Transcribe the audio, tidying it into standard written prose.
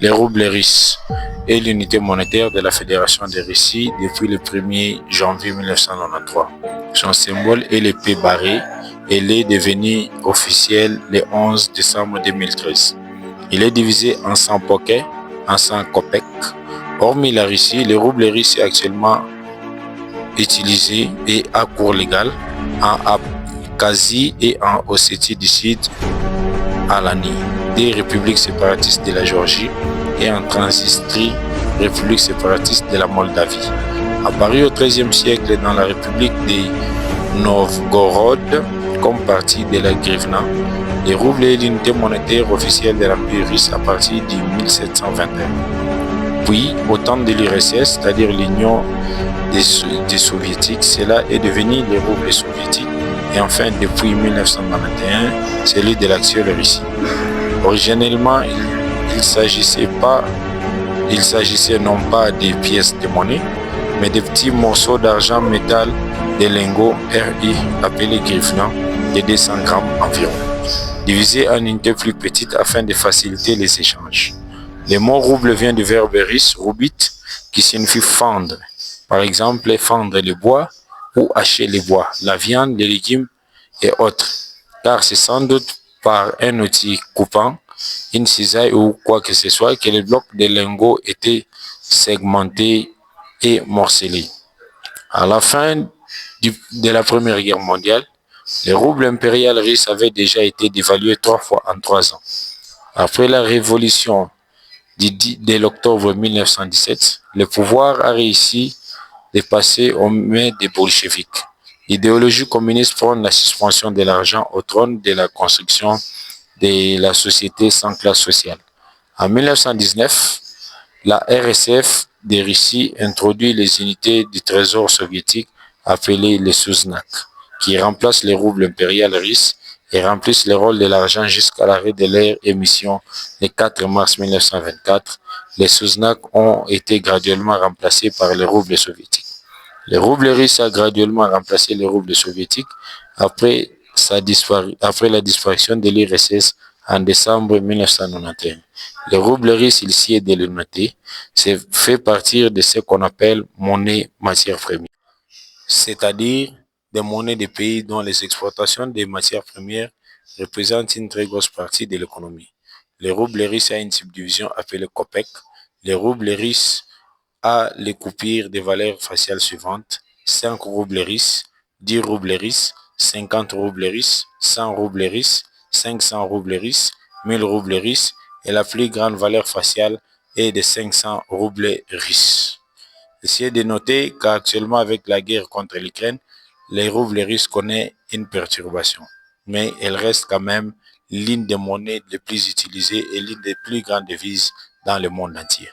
Les roubles russes est l'unité monétaire de la Fédération de Russie depuis le 1er janvier 1993. Son symbole est l'épée barrée et il est devenu officiel le 11 décembre 2013. Il est divisé en 100 pockets, en 100 kopecks. Hormis la Russie, le rouble russe est actuellement utilisé et à cours légal en Abkhazie et en Ossétie du Sud, Alanie, des républiques séparatistes de la Géorgie, et en Transnistrie, république séparatiste de la Moldavie. Apparu au XIIIe siècle dans la république de Novgorod comme partie de la Grivna, le rouble est l'unité monétaire officielle de l'Empire russe à partir de 1721. Puis, au temps de l'URSS, c'est-à-dire l'Union des Soviétiques, cela est devenu le rouble soviétique et enfin depuis 1991, celui de l'actuelle Russie. Originellement, il s'agissait non pas des pièces de monnaie, mais des petits morceaux d'argent métal, des lingots RI appelés griffons de 200 grammes environ, divisés en unités plus petites afin de faciliter les échanges. Le mot rouble vient du verbe russe rubit qui signifie fendre. Par exemple, fendre le bois ou hacher le bois, la viande, les légumes et autres, car c'est sans doute par un outil coupant, une cisaille ou quoi que ce soit que les blocs de lingots étaient segmentés et morcelés. À la fin de la Première Guerre mondiale, le rouble impérial russe avait déjà été dévalué 3 fois en 3 ans. Après la révolution de l'octobre 1917, le pouvoir a réussi de passer aux mains des bolcheviks. L'idéologie communiste prône la suspension de l'argent au trône de la construction de la société sans classe sociale. En 1919, la RSF de Russie introduit les unités du trésor soviétique appelées les Souznak, qui remplacent les roubles impériales russes et remplissent le rôle de l'argent jusqu'à l'arrêt de leur émission le 4 mars 1924. Les Souznak ont été graduellement remplacés par les roubles soviétiques. Le rouble russe a graduellement remplacé le rouble soviétique après la disparition de l'URSS en décembre 1991. Le rouble russe, ici est de le noter, fait partir de ce qu'on appelle monnaie matière première, c'est-à-dire des monnaies des pays dont les exportations des matières premières représentent une très grosse partie de l'économie. Le rouble russe a une subdivision appelée kopek. Le rouble russe a les coupures de valeurs faciales suivantes: 5 roubles russes, 10 roubles russes, 50 roubles russes, 100 roubles russes, 500 roubles russes, 1000 roubles russes, et la plus grande valeur faciale est de 500 roubles russes. Essayez de noter qu'actuellement, avec la guerre contre l'Ukraine, les roubles russes connaissent une perturbation, mais elle reste quand même l'une des monnaies les plus utilisées et l'une des plus grandes devises dans le monde entier.